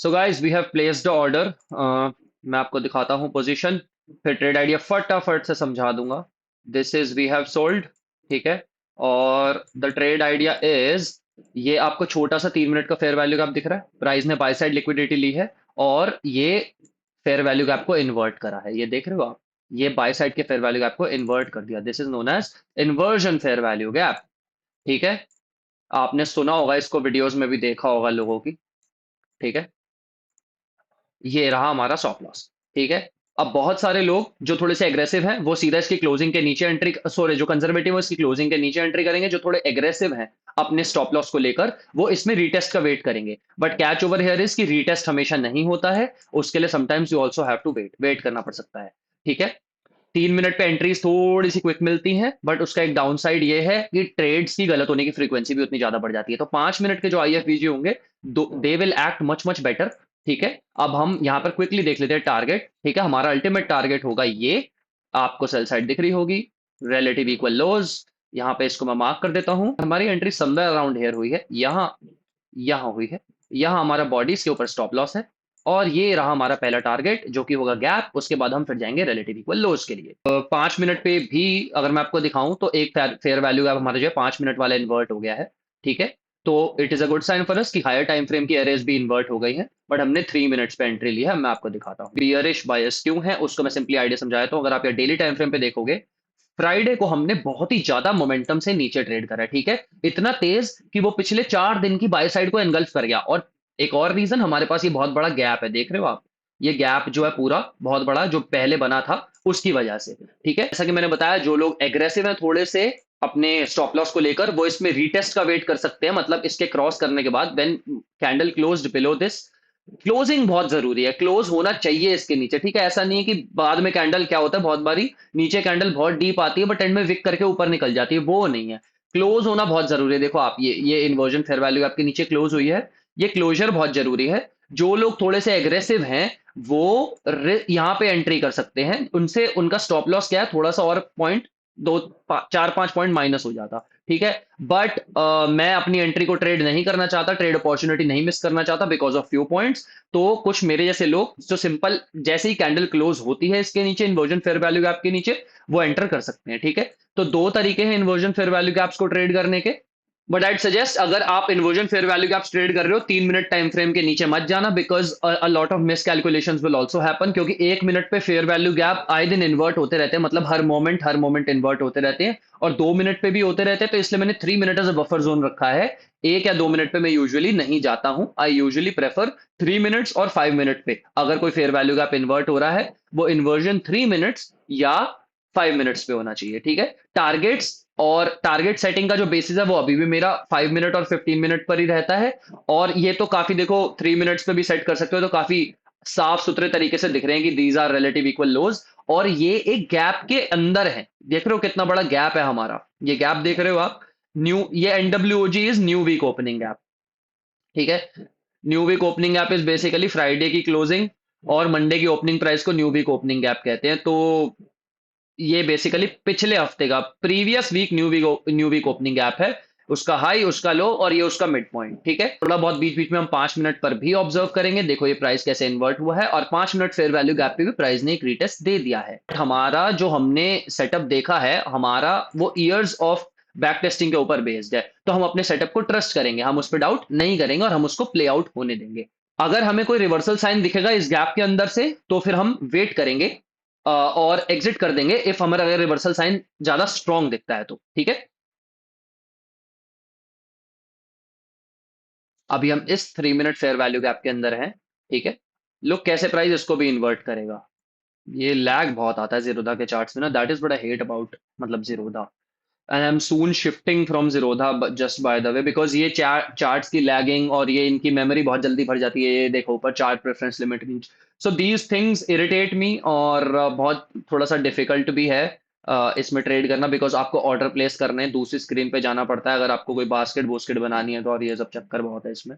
So guys we have placed the order. मैं आपको दिखाता हूँ पोजीशन, फिर ट्रेड आइडिया फटाफट से समझा दूंगा। This is we have sold, ठीक है। और द ट्रेड आइडिया इज, ये आपको छोटा सा 3 मिनट का फेयर वैल्यू गैप दिख रहा है, प्राइस ने बाय साइड लिक्विडिटी ली है और ये फेयर वैल्यू गैप को इन्वर्ट करा है, ये देख रहे हो आप। ये बाय साइड के फेयर वैल्यू गैप को इन्वर्ट कर दिया, this is known as inversion fair value gap, ठीक है। आपने सुना होगा इसको, वीडियोस में भी देखा होगा लोगों की, ठीक है। ये रहा हमारा स्टॉप लॉस, ठीक है। अब बहुत सारे लोग जो थोड़े से एग्रेसिव हैं वो सीधा इसकी क्लोजिंग के नीचे एंट्री, सॉरी जो कंजर्वेटिव है इसकी क्लोजिंग के नीचे एंट्री करेंगे। जो थोड़े एग्रेसिव हैं अपने स्टॉप लॉस को लेकर, वो इसमें रीटेस्ट का वेट करेंगे। But catch over here is कि रीटेस्ट हमेशा नहीं होता है, उसके लिए sometimes you also have to wait, wait करना पड़ सकता है, ठीक है। 3 मिनट पे एंट्रीज थोड़ी सी क्विक मिलती हैं, बट उसका एक डाउन साइड ये है कि ट्रेड्स की गलत होने की फ्रीक्वेंसी भी उतनी ज्यादा बढ़ जाती है। तो 5 मिनट के जो आईएफवीजी होंगे, they will act much much better, ठीक है। अब हम यहाँ पर क्विकली देख लेते हैं टारगेट, ठीक है। हमारा अल्टीमेट टारगेट होगा ये, आपको सेल साइड दिख रही होगी, रिलेटिव इक्वल लोज। यहाँ पे इसको मैं मार्क कर देता हूँ। हमारी एंट्री समवेयर अराउंड हेयर हुई है, यहाँ यहाँ हुई है, यहाँ हमारा बॉडीज के ऊपर स्टॉप लॉस है। और ये रहा हमारा पहला टारगेट जो कि होगा गैप। उसके बाद हम फिर जाएंगे रिलेटिव इक्वल लोज के लिए। 5 मिनट पे भी अगर मैं आपको दिखाऊं तो एक फेयर वैल्यू गैप हमारा जो है 5 मिनट वाला इन्वर्ट हो गया है, ठीक है। तो it is a good sign for us कि हायर टाइम फ्रेम की एरेज भी इन्वर्ट हो गई है, बट हमने 3 मिनट्स पे एंट्री ली है। मैं आपको दिखाता हूँ बियरिश बायस क्यों है, उसको मैं सिंपली आइडिया समझाया। तो अगर आप ये डेली टाइम फ्रेम पे देखोगे, फ्राइडे को हमने बहुत ही ज्यादा मोमेंटम से नीचे ट्रेड करा है, ठीक है। इतना तेज कि वो पिछले 4 दिन की बाय साइड को एनगल्फ कर गया। और एक और रीजन, हमारे पास ये बहुत बड़ा गैप है, देख रहे हो आप। ये गैप जो है पूरा बहुत बड़ा जो पहले बना था, उसकी वजह से, ठीक है। जैसा कि मैंने बताया, जो लोग एग्रेसिव हैं थोड़े से अपने स्टॉप लॉस को लेकर, वो इसमें रीटेस्ट का वेट कर सकते हैं। मतलब इसके क्रॉस करने के बाद when candle closed below this, closing बहुत जरूरी है, क्लोज होना चाहिए इसके नीचे, ठीक है। ऐसा नहीं है कि बाद में कैंडल क्या होता है, बहुत बारी नीचे कैंडल बहुत डीप आती है बट एंड में विक करके ऊपर निकल जाती है, वो नहीं है। क्लोज होना बहुत जरूरी है। देखो आप, ये इन्वर्जन फेयर वैल्यू आपके नीचे क्लोज हुई है, ये क्लोजर बहुत जरूरी है। जो लोग थोड़े से एग्रेसिव हैं वो यहाँ पे एंट्री कर सकते हैं, उनसे उनका स्टॉप लॉस क्या है, थोड़ा सा और पॉइंट, 4-5 पॉइंट माइनस हो जाता, ठीक है। बट मैं अपनी एंट्री को ट्रेड नहीं करना चाहता, ट्रेड अपॉर्चुनिटी नहीं मिस करना चाहता बिकॉज ऑफ फ्यू पॉइंट्स। तो कुछ मेरे जैसे लोग जो सिंपल, जैसे ही कैंडल क्लोज होती है इसके नीचे इन्वर्जन फेयर वैल्यू गैप के नीचे, वो एंटर कर सकते हैं, ठीक है। तो दो तरीके हैं इन्वर्जन फेयर वैल्यू गैप्स को ट्रेड करने के। बट आइड सजेस्ट, अगर आप inversion fair value gaps trade कर रहे हो, 3 मिनट टाइम फ्रेम के नीचे मत जाना, because a lot of miss calculations will also happen. क्योंकि 1 मिनट पे फेयर वैल्यू गैप आए दिन इन्वर्ट होते रहते हैं, मतलब हर मोमेंट इन्वर्ट होते रहते हैं। और 2 मिनट पे भी होते रहते हैं, तो इसलिए मैंने 3 minute as a buffer zone रखा है। 1 या 2 मिनट पे मैं यूजुअली नहीं जाता हूं, आई यूजुअली प्रेफर 3 मिनट्स और 5 मिनट पे। अगर कोई फेयर वैल्यू गैप इन्वर्ट हो रहा है, वो इन्वर्जन 3 मिनट्स या 5 मिनट्स पे होना चाहिए, ठीक है। टारगेट्स और टारगेट सेटिंग का जो बेसिस है वो अभी भी मेरा 5 मिनट और 15 मिनट पर ही रहता है। और ये तो काफी, देखो 3 मिनट्स पे भी सेट कर सकते हो, तो काफी साफ सुथरे तरीके से दिख रहे हैं कि दीज आर रिलेटिव इक्वल लोज। और ये एक गैप के अंदर है, देख रहे हो कितना बड़ा गैप है हमारा, ये गैप देख रहे हो आप। न्यू, ये NWOG is new week opening gap, ठीक है। New week opening gap is basically Friday की क्लोजिंग और मंडे की ओपनिंग प्राइस को न्यू वीक ओपनिंग गैप कहते हैं। तो ये बेसिकली पिछले हफ्ते का, previous week new week opening gap है, उसका हाई, उसका लो और ये उसका मिड पॉइंट, ठीक है। थोड़ा बहुत बीच बीच में हम 5 मिनट पर भी ऑब्जर्व करेंगे, देखो ये प्राइस कैसे इन्वर्ट हुआ है। और 5 मिनट फेयर वैल्यू गैप पे भी प्राइस ने एक रीटेस्ट दे दिया है। हमारा जो हमने सेटअप देखा है, हमारा वो ईयर्स ऑफ बैक टेस्टिंग के ऊपर बेस्ड है। तो हम अपने सेटअप को ट्रस्ट करेंगे, हम उस पर डाउट नहीं करेंगे और हम उसको प्ले आउट होने देंगे। अगर हमें कोई रिवर्सल साइन दिखेगा इस गैप के अंदर से, तो फिर हम वेट करेंगे और एग्जिट कर देंगे, इफ हमारा अगर रिवर्सल साइन ज्यादा स्ट्रॉन्ग दिखता है तो, ठीक है। अभी हम इस 3 मिनट फेयर वैल्यू गैप के अंदर हैं, ठीक है। लोग कैसे प्राइस इसको भी इन्वर्ट करेगा, ये लैग बहुत आता है जीरोधा के चार्ट्स में ना, that is what I hate about, मतलब Zerodha. And I am soon shifting from Zerodha, just by the way, because ये चार्ट्स की लैगिंग और ये इनकी मेमोरी बहुत जल्दी भर जाती है। ये देखो ऊपर chart preference limit range, so these things irritate me. और बहुत थोड़ा सा डिफिकल्ट भी है इसमें ट्रेड करना, बिकॉज आपको ऑर्डर प्लेस करने दूसरी स्क्रीन पे जाना पड़ता है अगर आपको कोई बास्केट बोस्केट बनानी है तो, और ये सब चक्कर बहुत है इसमें,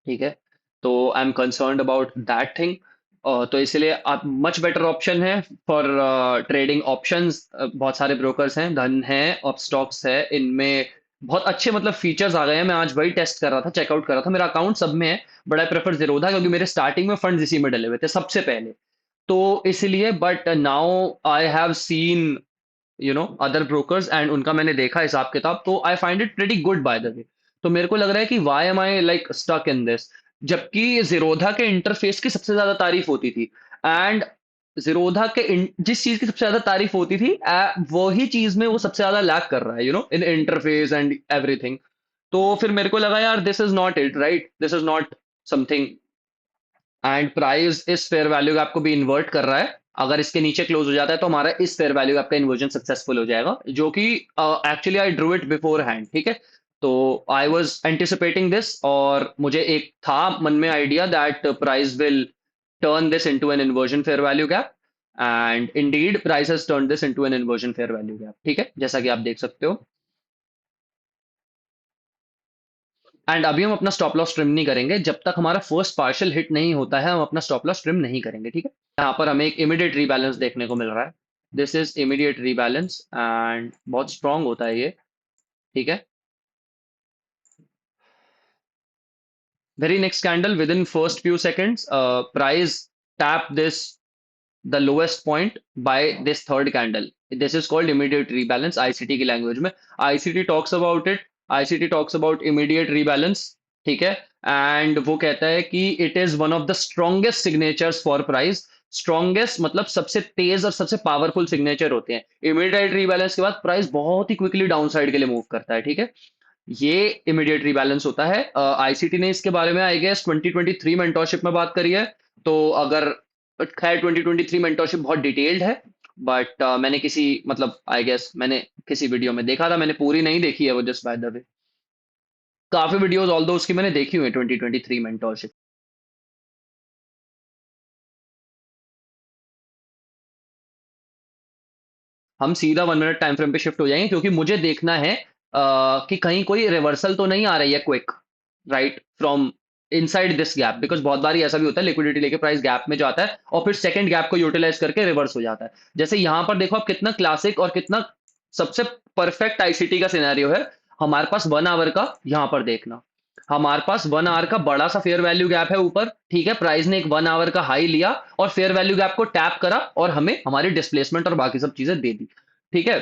ठीक है। तो I am concerned about that thing. तो इसलिए आप मच बेटर ऑप्शन है फॉर ट्रेडिंग ऑप्शंस। बहुत सारे ब्रोकर्स हैं, धन है, और स्टॉक्स है, इनमें बहुत अच्छे मतलब फीचर्स आ गए हैं। मैं आज वही टेस्ट कर रहा था, चेकआउट कर रहा था। मेरा अकाउंट सब में है, बट आई प्रेफर जीरोधा क्योंकि मेरे स्टार्टिंग में फंड्स इसी में डले हुए थे सबसे पहले। तो इसलिए, but now I have seen other brokers and उनका मैंने देखा हिसाब किताब, तो I find it pretty good by the way. तो मेरे को लग रहा है कि why am I like stuck in this, जबकि जीरोधा के इंटरफेस की सबसे ज्यादा तारीफ होती थी। एंड जीरोधा के जिस चीज की सबसे ज्यादा तारीफ होती थी, वही चीज में वो सबसे ज्यादा लैक कर रहा है, इन इंटरफेस एंड एवरीथिंग। तो फिर मेरे को लगा यार, this is not it, right, this is not something. And price इस फेयर वैल्यू गैप को भी इन्वर्ट कर रहा है। अगर इसके नीचे क्लोज हो जाता है तो हमारा इस फेयर वैल्यू गैप का इन्वर्जन सक्सेसफुल हो जाएगा, जो कि actually I drew it before hand, ठीक है। तो आई वॉज एंटिसिपेटिंग दिस, और मुझे एक था मन में idea that price will turn this into an inversion fair value gap. And indeed price has turn this into an inversion fair value gap, ठीक है, जैसा कि आप देख सकते हो। एंड अभी हम अपना स्टॉप लॉस ट्रिम नहीं करेंगे जब तक हमारा फर्स्ट पार्शियल हिट नहीं होता है, हम अपना स्टॉप लॉस ट्रिम नहीं करेंगे, ठीक है। यहाँ पर हमें एक इमीडिएट रीबैलेंस देखने को मिल रहा है। This is immediate rebalance and बहुत स्ट्रांग होता है ये, ठीक है। Very next candle with in first few seconds, price tap this the lowest point by this third candle. This is called immediate rebalance ICT की लैंग्वेज में। ICT talks about it, ICT talks about immediate rebalance, ठीक है। And वो कहता है कि it is one of the strongest signatures for price. Strongest मतलब सबसे तेज और सबसे पावरफुल सिग्नेचर होते हैं। इमीडिएट रीबैलेंस के बाद प्राइस बहुत ही क्विकली डाउन साइड के लिए मूव करता है, ठीक है। ये इमीडिएट रीबैलेंस होता है। आईसीटी ने इसके बारे में आई गेस 2023 मेंटोरशिप में बात करी है। तो अगर, खैर 2023 मेंटोरशिप बहुत डिटेल्ड है, बट मैंने किसी मतलब आई गेस मैंने किसी वीडियो में देखा था, मैंने पूरी नहीं देखी है वो, जस्ट बाय द वे। काफी वीडियोस ऑल दो उसकी मैंने देखी हुई है 2023 मेंटोरशिप। हम सीधा 1 मिनट टाइम फ्रेम पे शिफ्ट हो जाएंगे, क्योंकि मुझे देखना है कि कहीं कोई रिवर्सल तो नहीं आ रही है quick, right, from inside this gap. Because बहुत बार ऐसा भी होता है, लिक्विडिटी लेके प्राइस गैप में जाता है और फिर सेकंड गैप को यूटिलाइज करके रिवर्स हो जाता है। जैसे यहां पर देखो आप, कितना क्लासिक और कितना सबसे परफेक्ट आईसीटी का सिनेरियो है। हमारे पास 1 आवर का, यहां पर देखना, हमारे पास 1 आवर का बड़ा सा फेयर वैल्यू गैप है ऊपर, ठीक है। प्राइस ने एक 1 आवर का हाई लिया और फेयर वैल्यू गैप को टैप करा और हमें हमारी डिस्प्लेसमेंट और बाकी सब चीजें दे दी, ठीक है।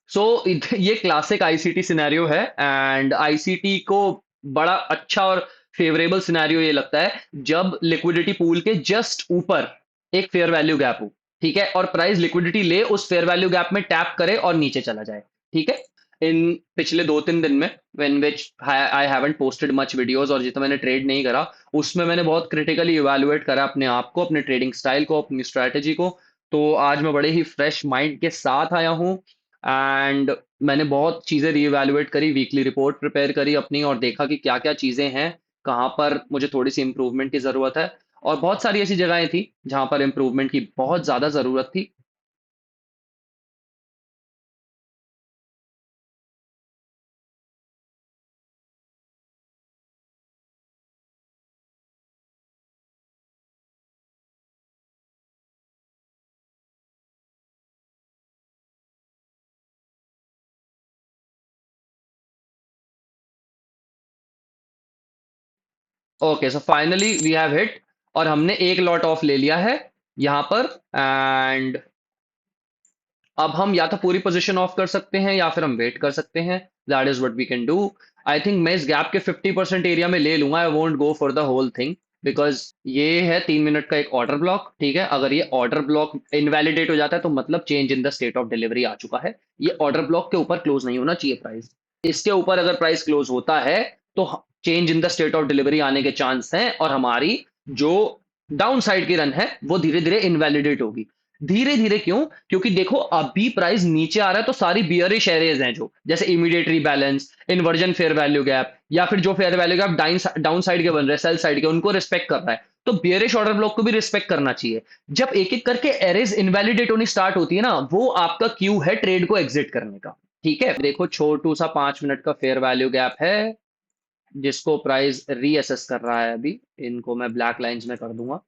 सो ये क्लासिक आईसीटी सिनेरियो है। एंड आईसीटी को बड़ा अच्छा और फेवरेबल सिनेरियो ये लगता है जब लिक्विडिटी पूल के जस्ट ऊपर एक फेयर वैल्यू गैप हो, ठीक है, और प्राइस लिक्विडिटी ले उस फेयर वैल्यू गैप में टैप करे और नीचे चला जाए, ठीक है। इन पिछले 2-3 दिन में, when which I haven't posted much videos, और जितना मैंने ट्रेड नहीं करा, उसमें मैंने बहुत क्रिटिकली इवेलुएट करा अपने आप को, अपने ट्रेडिंग स्टाइल को, अपनी स्ट्रैटेजी को। तो आज मैं बड़े ही फ्रेश माइंड के साथ आया हूँ। एंड मैंने बहुत चीज़ें रीइवैल्यूएट करी, वीकली रिपोर्ट प्रिपेयर करी अपनी, और देखा कि क्या क्या चीज़ें हैं, कहाँ पर मुझे थोड़ी सी इंप्रूवमेंट की ज़रूरत है। और बहुत सारी ऐसी जगहें थी जहाँ पर इंप्रूवमेंट की बहुत ज़्यादा ज़रूरत थी। Okay, so finally we have hit, और हमने एक लॉट ऑफ ले लिया है यहाँ पर। एंड अब हम या तो पूरी पोजीशन ऑफ कर सकते हैं या फिर हम वेट कर सकते हैं। That is what we can do. I think मैं इस गैप के 50% एरिया में ले लूंगा, I won't go for the whole thing. Because ये है 3 मिनट का एक ऑर्डर ब्लॉक, ठीक है। अगर ये ऑर्डर ब्लॉक इनवैलिडेट हो जाता है तो मतलब change in the state of delivery आ चुका है। ये ऑर्डर ब्लॉक के ऊपर क्लोज नहीं होना चाहिए प्राइस। इसके ऊपर अगर प्राइस क्लोज होता है तो change in the state of delivery आने के चांस हैं, और हमारी जो डाउन साइड की रन है वो धीरे धीरे इनवैलिडेट होगी। धीरे धीरे क्यों? क्योंकि देखो अभी प्राइस नीचे आ रहा है तो सारी बियरिश एरियाज हैं, जो जैसे immediate rebalance, inversion fair value gap, या फिर जो fair value gap down side के बन रहे हैं, सेल साइड के, उनको रिस्पेक्ट कर रहा है। तो बियरिश ऑर्डर ब्लॉक को भी रिस्पेक्ट करना चाहिए। जब एक एक करके एरेज इनवैलिडेट होनी स्टार्ट होती है ना, वो आपका क्यू है ट्रेड को एग्जिट करने का, ठीक है। देखो छोटू सा 5 मिनट का फेयर वैल्यू गैप है, जिसको प्राइस रीअसेस कर रहा है अभी। इनको मैं ब्लैक लाइंस में कर दूंगा।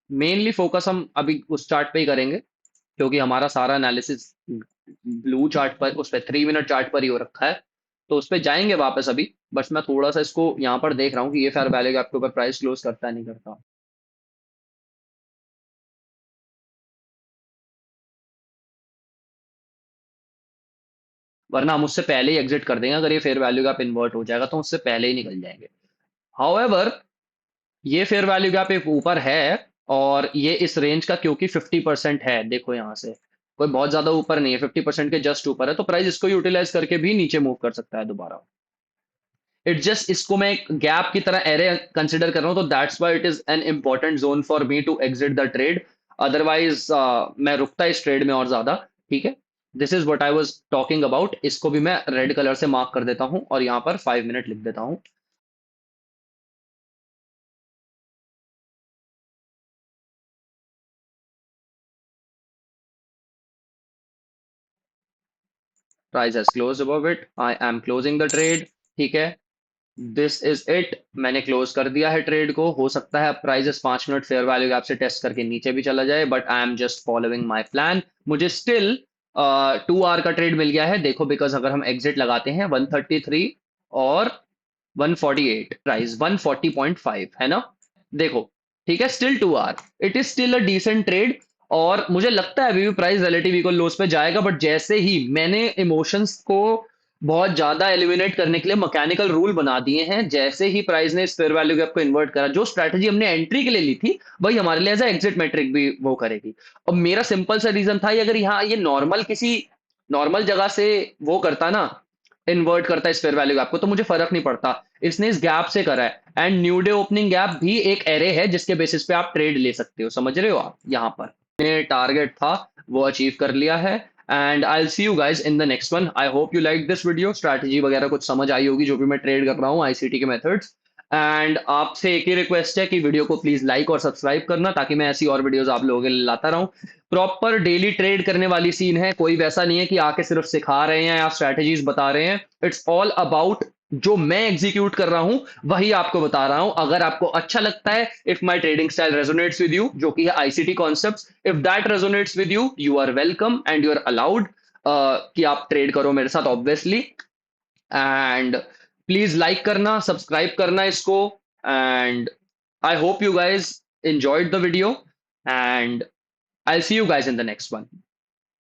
मेनली फोकस हम अभी उस चार्ट पे ही करेंगे, क्योंकि हमारा सारा एनालिसिस ब्लू चार्ट पर, उस पर 3 मिनट चार्ट पर ही हो रखा है। तो उस पे जाएंगे वापस अभी। बस मैं थोड़ा सा इसको यहाँ पर देख रहा हूँ कि ये फेयर वैल्यू गैप के ऊपर प्राइस क्लोज करता है नहीं करता। वरना हम उससे पहले ही एग्जिट कर देंगे, अगर ये फेयर वैल्यू गैप इन्वर्ट हो जाएगा तो उससे पहले ही निकल जाएंगे। हाउएवर, ये फेयर वैल्यू गैप एक ऊपर है, और ये इस रेंज का क्योंकि 50% है, देखो यहाँ से कोई बहुत ज्यादा ऊपर नहीं है, 50% के जस्ट ऊपर है, तो प्राइस इसको यूटिलाइज करके भी नीचे मूव कर सकता है दोबारा। इट जस्ट इसको मैं एक गैप की तरह एरे कंसिडर कर रहा हूँ, तो that's why it is an important zone for me to exit the trade. Otherwise मैं रुकता इस ट्रेड में और ज्यादा। ठीक है, this is what I was talking about. इसको भी मैं रेड कलर से मार्क कर देता हूँ और यहाँ पर 5 मिनट लिख देता हूँ। Price has close above it, I am closing the trade. ठीक है, दिस इज इट, मैंने क्लोज कर दिया है ट्रेड को। हो सकता है price 5 minute fair value gap से टेस्ट करके नीचे भी चला जाए, but I am just following my plan. मुझे स्टिल 2 आवर का ट्रेड मिल गया है, देखो, बिकॉज अगर हम एग्जिट लगाते हैं 133 और 148, प्राइस 140.5 है ना, देखो। ठीक है, still 2 hour, it is still a decent trade. और मुझे लगता है अभी भी प्राइस रिलेटिव इक्वल लोस पे जाएगा, बट जैसे ही मैंने इमोशंस को बहुत ज्यादा एलिमिनेट करने के लिए मैकेनिकल रूल बना दिए हैं, जैसे ही प्राइस ने इस फेयर वैल्यू गैप को इन्वर्ट करा, जो स्ट्रैटेजी हमने एंट्री के लिए ली थी वही हमारे लिए एज एग्जिट मैट्रिक भी वो करेगी। और मेरा सिंपल सा रीजन था, अगर यहाँ ये नॉर्मल किसी नॉर्मल जगह से वो करता ना, इन्वर्ट करता है इस फेयर वैल्यू गैप को, तो मुझे फर्क नहीं पड़ता। इसने इस गैप से करा है, and new day opening gap भी एक एरे है जिसके बेसिस पे आप ट्रेड ले सकते हो, समझ रहे हो आप। यहाँ पर टारगेट था वो अचीव कर लिया है। And I will see you guys in the next one. I hope you like this video, strategy वगैरह कुछ समझ आई होगी जो भी मैं ट्रेड कर रहा हूँ आईसीटी के मेथड्स। एंड आपसे एक ही रिक्वेस्ट है कि वीडियो को प्लीज लाइक और सब्सक्राइब करना, ताकि मैं ऐसी और वीडियोस आप लोगों के लिए लाता रहूं। प्रॉपर डेली ट्रेड करने वाली सीन है, कोई वैसा नहीं है कि आके सिर्फ सिखा रहे हैं या स्ट्रैटेजीज बता रहे हैं। इट्स ऑल अबाउट जो मैं एग्जीक्यूट कर रहा हूं वही आपको बता रहा हूं। अगर आपको अच्छा लगता है, if my trading style resonates with you, जो कि है ICT concepts, if that resonates with you, you are welcome and you are allowed कि आप ट्रेड करो मेरे साथ ऑब्वियसली। एंड प्लीज लाइक करना, सब्सक्राइब करना इसको। And I hope you guys enjoyed the video, and I'll see you guys in the next one.